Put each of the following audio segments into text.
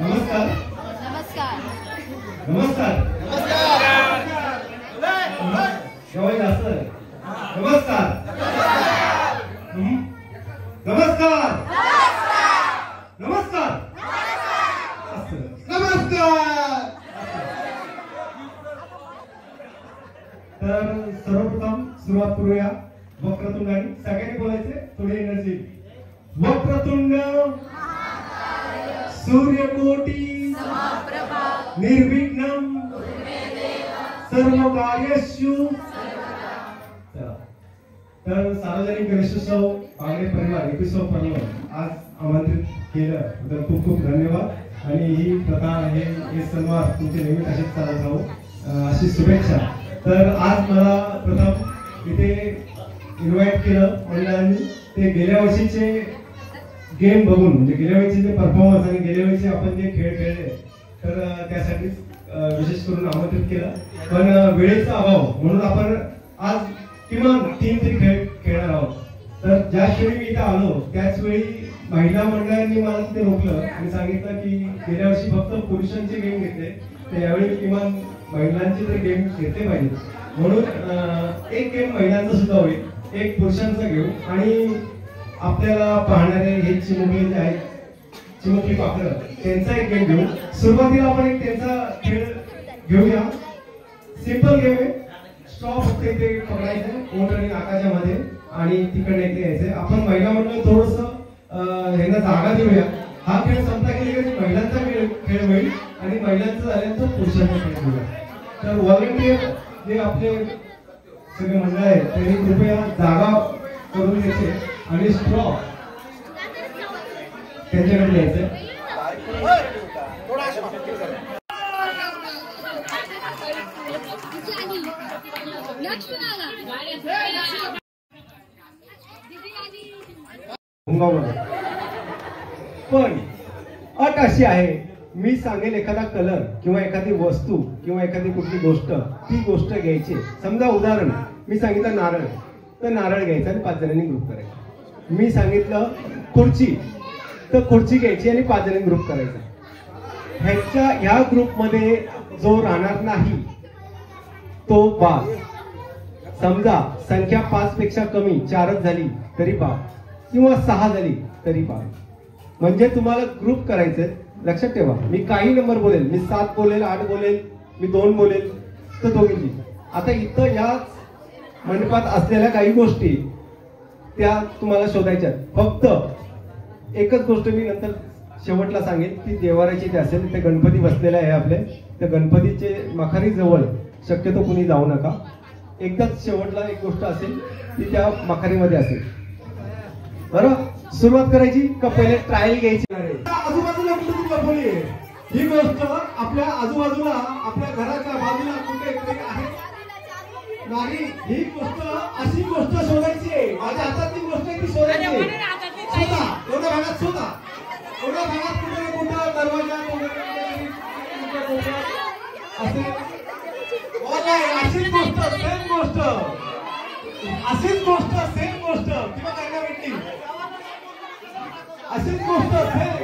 नमस्कार नमस्कार नमस्कार शेवट जास्त नमस्कार नमस्कार नमस्कार नमस्कार. तर सर्वप्रथम सुरुवात करूया वक्रतुंडाने. सगळ्यांनी बोलायचे थोडी एनर्जी. वक्रतुंड सूर्यकोटी निर्विघ्नं सर्वकार्येषु. तर सार्वजनिक गणेशोत्सव बागडे परिवार एपिसोड परिवार आज आमंत्रित केलं तर खूप खूप धन्यवाद. आणि ही प्रथा हे सणवार तुमचे नेहमी असेच चालत राहू अशी शुभेच्छा. तर आज मला प्रथम इथे इन्व्हाइट केलं मंडळांनी. ते गेल्या वर्षीचे गेम बघून म्हणजे गेल्या वेळीचे परफॉर्मन्स आणि गेल्या वेळीचे आपण जे खेळ खेळले तर त्यासाठी विशेष करून आमंत्रित केलं. पण वेळेचा अभाव म्हणून आपण आज किमान 3 तरी खेळ खेळणार आहोत. तर ज्या क्षणी मी इथं आलो त्याच वेळी महिला मंडळांनी मला ते रोखलं आणि सांगितलं की गेल्या वर्षी फक्त पुरुषांचे गेम घेतले तर यावेळी किमान महिलांचे तर गेम घेतले पाहिजे. म्हणून एक गेम महिलांचा सुद्धा होईल, एक पुरुषांचा घेऊ. आणि आपल्याला पाहणारे हे चिमुकले जे आहेत चिमुकली पाखरं त्यांचा एक गेम घेऊ. सुरुवातीला आपण एक त्यांचा खेळ घेऊया. सिंपल गेम आहे. स्ट्रॉ फक्त इथे पकडायचं ओठ आणि नाकाच्या मध्ये आणि तिकडे इथे यायचं. आपण महिला मंडळ थोडस ह्यांना जागा देऊया. हा खेळ संपला की महिलांचा खेळ होईल आणि महिलांचं झाल्यानंतर पुरुषांचा खेळ घेऊया. तर व्हॉलंटियर जे आपले सगळे मंडळ आहेत त्यांनी कृपया जागा करून द्यायचे आणि स्ट्रॉ त्यांच्याकडे द्यायचं. पण अट अशी आहे मी सांगेल एखादा कलर किंवा एखादी वस्तू किंवा एखादी कुठली गोष्ट ती गोष्ट घ्यायची. समजा उदाहरण मी सांगितलं नारळ तर नारळ घ्यायचा आणि 5 जणांनी ग्रुप करायचा. मी सांगितलं खुर्ची तर खुर्ची घ्यायची आणि 5 जणांनी ग्रुप करायचा. ह्या ग्रुपमध्ये जो राहणार नाही तो बाद. समजा संख्या 5 पेक्षा कमी 4च झाली तरी बाद किंवा 6 झाली तरी बाद. म्हणजे तुम्हाला ग्रुप करायचे. लक्षात ठेवा मी काही नंबर बोलेल. मी 7 बोलेल 8 बोलेल मी 2 बोलेल तर दोघींची. आता इथं या मंडपात असलेल्या काही गोष्टी त्या तुम्हाला शोधायच्या. फक्त एकच गोष्ट मी नंतर शेवटला सांगेन की देवाऱ्याची ते असेल ते गणपती बसलेले आहे आपले. त्या गणपतीचे मखारी जवळ शक्यतो कुणी जाऊ नका. एकदाच शेवटला एक गोष्ट असेल ती त्या मखारीमध्ये असेल. बरोबर सुरुवात करायची का पहिले ट्रायल घ्यायची. आजूबाजूला कुठे लपवली ही गोष्ट आपल्या आजूबाजूला आपल्या घराच्या बाजूला कुठे आहे नाही. ही गोष्ट अशी गोष्ट शोधायची. माझ्या हातात ती गोष्ट आहे ती शोधायची. शोधा एवढ्या भागात शोधा. एवढ्या भागात कुठे कुठं दरवाजा असे अशीच गोष्ट सेम गोष्ट अशीच गोष्ट सेम गोष्ट किंवा काय ना भेटली अशीच गोष्ट सेम.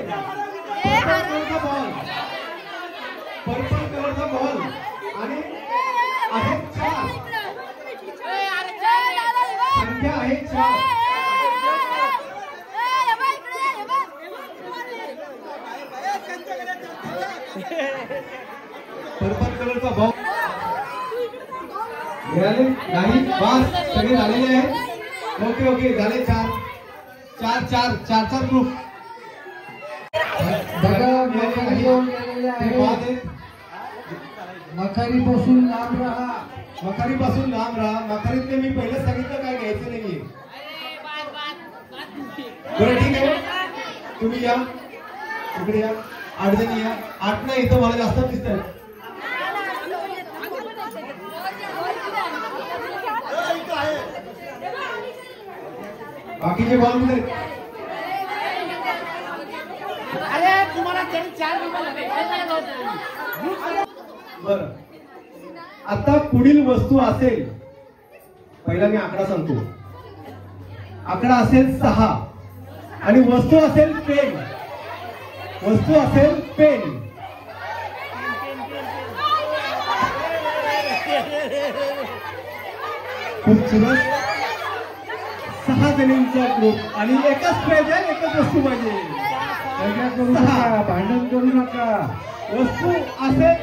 पर्पल कलरचा बॉल आणि आहे 4 संख्या आहे 4. पर्पल कलरचा बॉल मिळाले नाही. बस सगळे झालेले आहेत. ओके ओके झाले 4 ग्रुप. मखारी पासून लांब राहा. मखारी पासून लांब राहा. मखारीतले मी पहिलं सांगितलं काय घ्यायचं नाहीये. बरं ठीक आहे तुम्ही या इकडे या. 8 जणी या. 8 नाही इथं मला जास्त दिसतंय. बाकीचे बॉल मध्ये बरं. आता पुढील वस्तू असेल पहिला मी आकडा सांगतो. आकडा असेल 6 आणि वस्तू असेल पेन. वस्तू असेल पेन. खूप सुंदर. 6 जणींचा ग्रुप आणि एकच पेज आहे, एकच वस्तू पाहिजे. भांडण करू नका. वस्तू असेल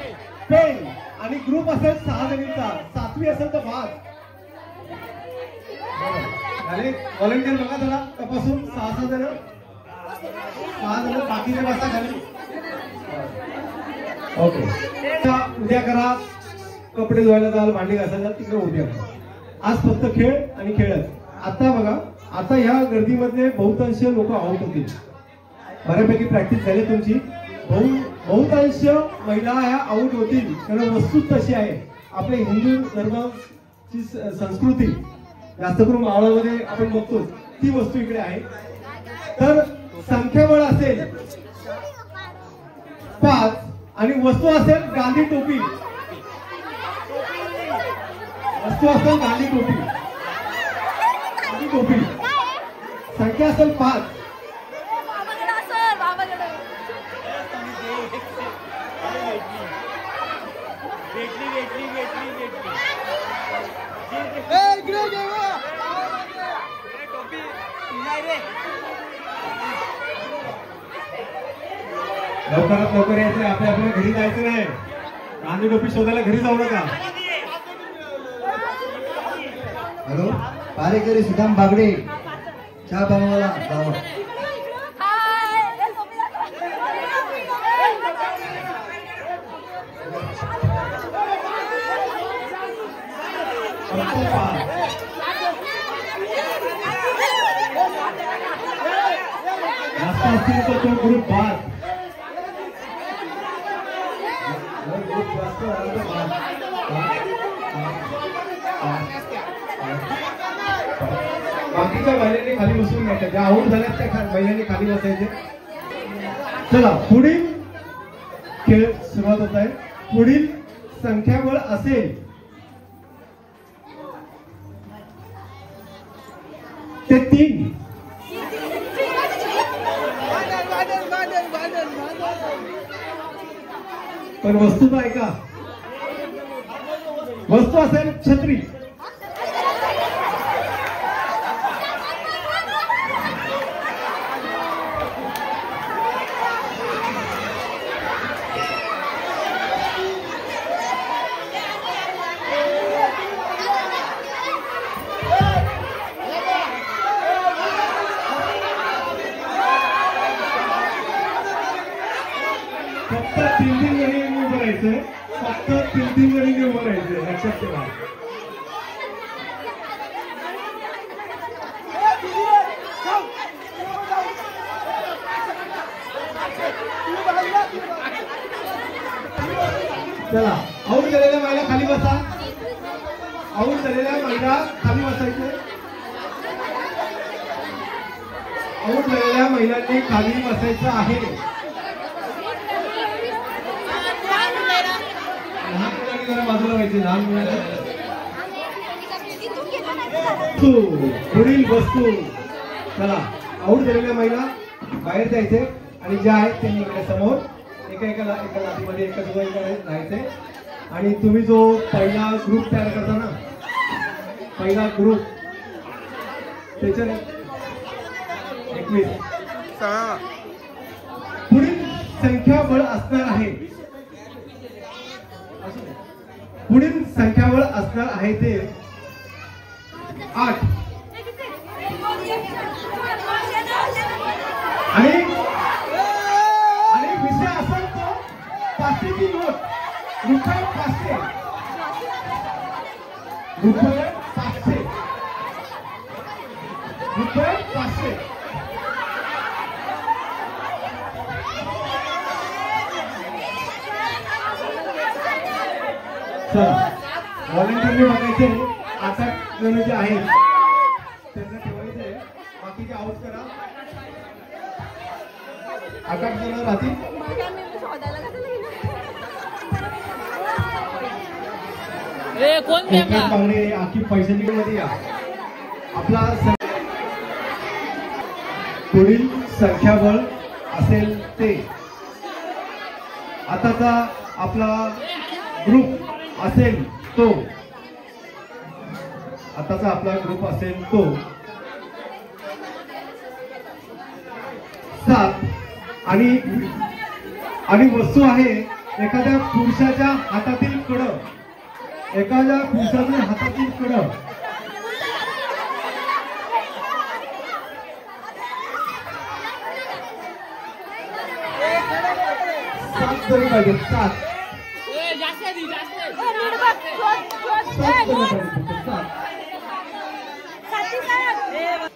पेन आणि ग्रुप असेल 6 जणींचा. 7वी असेल तर 5. व्हॉलंटियर बघा जरा तपासून. 6 जण बाकीचे बसा खाली. ओके. उद्या करा. कपडे धुवायला जाल, भांडी घासायला तिकडे उद्या करा. आज फक्त खेळ आणि खेळच. आता बघा, आता ह्या गर्दीमध्ये बहुतांश लोक आउट होतील. बऱ्यापैकी प्रॅक्टिस झाली तुमची. बहुतांश महिला ह्या आउट होतील. कारण वस्तू तशी आहे. आपल्या हिंदू धर्माची संस्कृती जास्त करून मावळामध्ये आपण बघतो ती वस्तू इकडे आहे. तर संख्याबळ असेल 5 आणि वस्तू असेल गांधी टोपी. वस्तू असेल गांधी टोपी. गांधी टोपी. संख्या असेल 5. लवकरात लवकर यायचं. आपल्या घरी जायचं नाही. गांधी टोपी शोधायला घरी जाऊ नका. हॅलो, पारेकरी सुदाम बागडे, चहा बनवायला जावं. जास्त असतील तर तो ग्रुप 5. बाकीच्या महिलांनी खाली बसून घ्यायच्या. ज्या आऊट झाल्यात त्या महिलांनी खाली बसायचे. चला, पुढील खेळ सुरुवात होत आहे. पुढील संख्याबळ असेल ते 3. पण वस्तू तर ऐका. वस्तू असेल छत्री. फक्त 3 जणींनी उभं राहायचंय. फक्त 3 जणींनी उभं राहायचंय. लक्षात ठेवा. चला, आऊट झालेल्या महिला खाली बसा. आऊट झालेल्या महिला खाली बसायचे. आऊट झालेल्या महिलांनी खाली बसायचं आहे. लहान मुलांनी जरा बाजूला व्हायची. लहान मुलांना पुढील वस्तू. चला, आऊट झालेल्या महिला बाहेर जायचे आणि ज्या आहेत त्यांनी इकडे समोर एका लाटीमध्ये एकच राहायचे. आणि तुम्ही जो पहिला ग्रुप तयार करता ना, पहिला ग्रुप त्याच्या 21. पुढील संख्याबळ असणार आहे. पुढील संख्याबळ असणार आहे ते 8. आणि विषय असेल तो 500ची नोट. रुपये 500. रुपये 500. रुपये 500. चला, व्हॉलंटियरने बघायचे. 8 जण जे आहेत त्यांना ठेवायचंय. बाकीचे आउट करा. 8 जण राहतील. पाहुणे आखी पैशाची मध्ये या. आपला पुढील संख्याबळ असेल ते आताचा आपला ग्रुप असेल तो, आताचा आपला ग्रुप असेल तो 7 आणि वस्तू आहे एखाद्या पुरुषाच्या हातातील कडं, एखाद्या पुरुषाच्या हातातील कडं. सात जरी पाहिजे, 7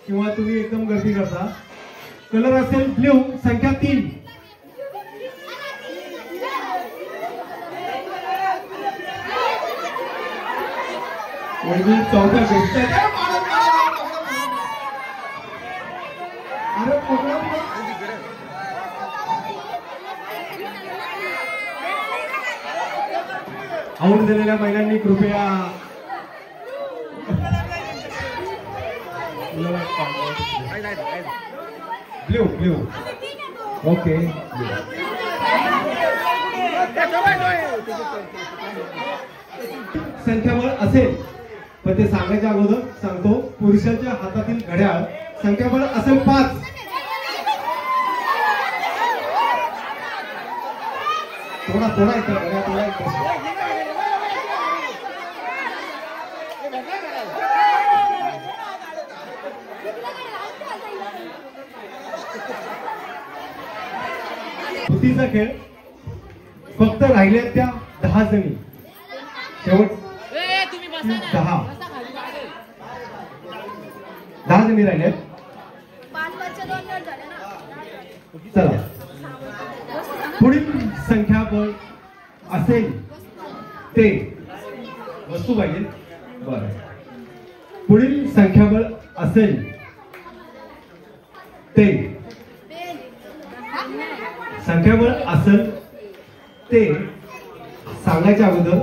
किंवा तुम्ही एकदम गर्दी करता. कलर असेल ब्ल्यू, संख्या 3. चौथ्या गोष्ट आऊट झालेल्या महिलांनी कृपया ब्ल्यू ब्ल्यू ओके. संख्याबळ असेल पण ते सांगायच्या अगोदर सांगतो, पुरुषाच्या हातातील घड्याळ संख्याबळ असेल 5. थोडा इतर घड्याळ थोडा इतर. कुस्तीचा खेळ फक्त राहिले त्या 10 जणी. शेवट 10 जणी राहिल्यात. चला पुढील संख्याबळ असेल ते वस्तू पाहिजे. बरं, पुढील संख्याबळ असेल ते संख्याबळ असेल ते सांगायच्या अगोदर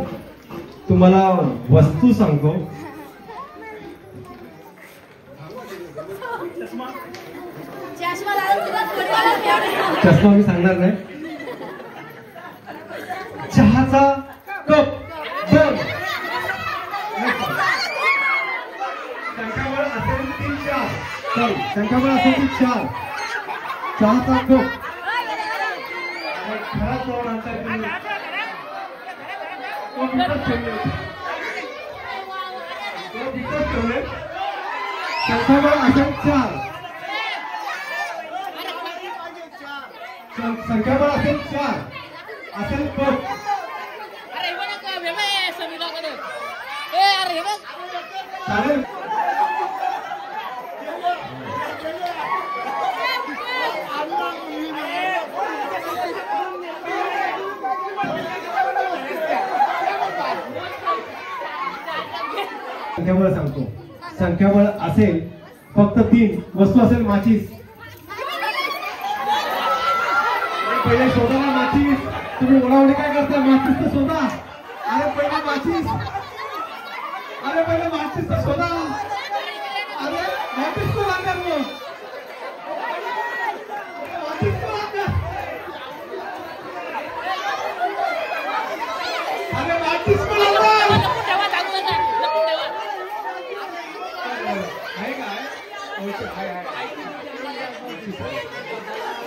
तुम्हाला वस्तू सांगतो. चष्मा मी सांगणार नाही. चहाचा कप 2. संख्याबळ असेल 3 4. संख्याबळ असेल 4. चहाचा कप घरात जाऊन आणता संख्याबळ असेल 4. संख्याबळ असेल 4 असेल कप. चालेल. संख्याबळ सांगतो. संख्याबळ असेल फक्त 3. वस्तू असेल माचीस. पहिले शोधा ना माचीस. तुम्ही ओढावडी काय करता? माचीस तर शोधा. अरे पहिले माचीस. अरे पहिले माचीस तर शोधा. अरे माचीस को लागणार मग. माचीस को लागणार. अरे माचीस को लागणार. आहे काय?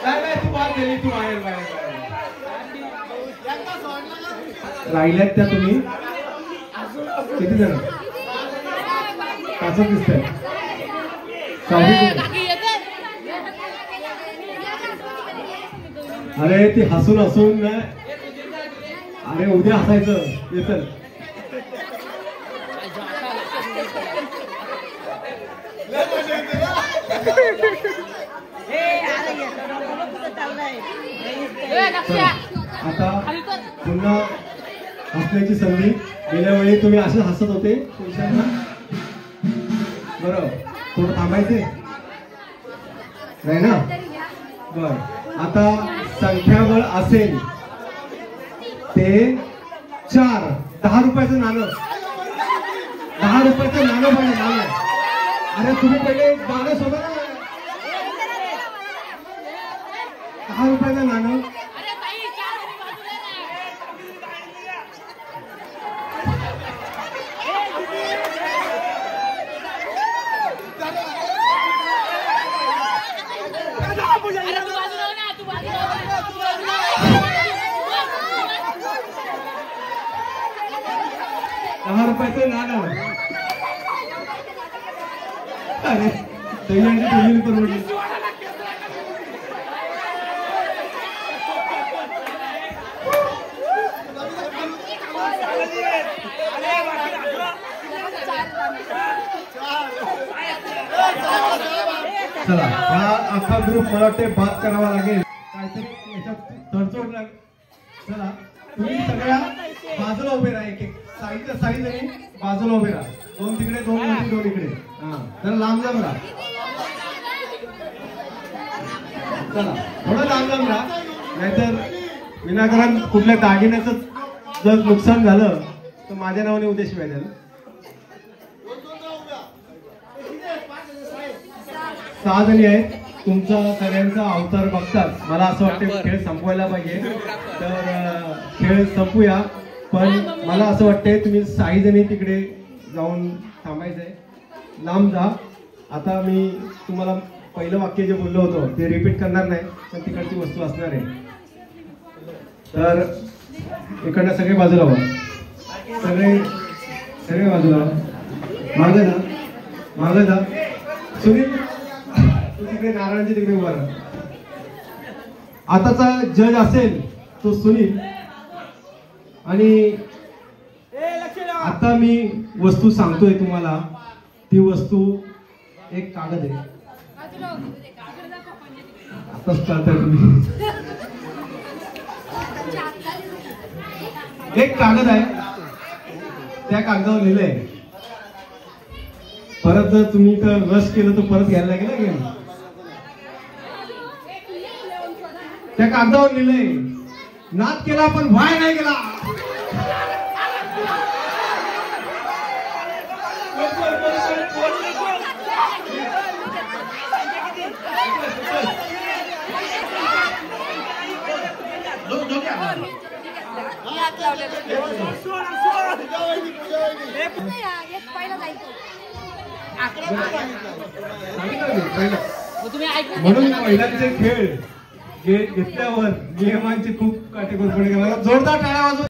नाही तू बाहेर गेली. तू बाहेर राहिल्यात त्या तुम्ही किती जण? 5 दिसतंय. अरे ती हसून अरे उद्या हसायचं येतं. आता पुन्हा हसण्याची संधी. गेल्या वेळी तुम्ही असं हसत होते पुरुषांना. बरं, थोडं थांबायचे नाही ना. बर, आता संख्याबळ असेल ते 4. 10 रुपयाचं नाणं. 10 रुपयाचं नाणं पाहिजे. नाणं. अरे तुम्ही पहिले नाणं शोधा ना. 10 रुपयाचं नाणं. 10 रुपयाचं नाणं. अरे सगळ्यांची टीव्ही परवडली. चला हा अख्खा ग्रुप मला वाटते बात करावा लागेल काहीतरी याच्यात तडजोड लागेल. चला तुम्ही सगळ्या बाजूला उभे राहा. एक साई जणी बाजूला उभे राहा. 2 तिकडे 2 मध्ये 2 इकडे. हा जरा लांब लांब राहा. चला थोडं लांब लांब राहा नाहीतर विनाकारण कुठल्या दागिन्याचं जर नुकसान झालं तर माझ्या नावाने उद्या शिवाय द्याल. 6 जणी आहेत. तुमचा सगळ्यांचा अवतार बघतात मला असं वाटतं खेळ संपवायला पाहिजे. तर खेळ संपूया. पण मला असं वाटतंय तुम्ही 6 जणी तिकडे जाऊन थांबायचंय. लांब जा. आता मी तुम्हाला पहिलं वाक्य जे बोललो होतो ते रिपीट करणार नाही पण तिकडची वस्तू असणार आहे. तर इकडनं सगळे बाजूला व्हा. सगळे बाजूला मागे जा. मागे जा. सुनील तू तिकडे नारायणच्या तिकडे उभा राहा. आताचा जज असेल तो सुनील. आणि आता मी वस्तू सांगतोय तुम्हाला. ती वस्तू एक कागद आहे. आताच चालतंय तुम्ही. एक कागद आहे. त्या कागदावर लिहिलंय. परत जर तुम्ही तर रश केलं तर परत घ्यायला लागेल गेम. त्या कागदावर लिहिलंय नाद केला पण वाय नाही गेला. म्हणून महिलांचे खेळ घेतल्यावर नियमांची खूप काटेकोरपणे जोरदार टाळ्या वाजवा.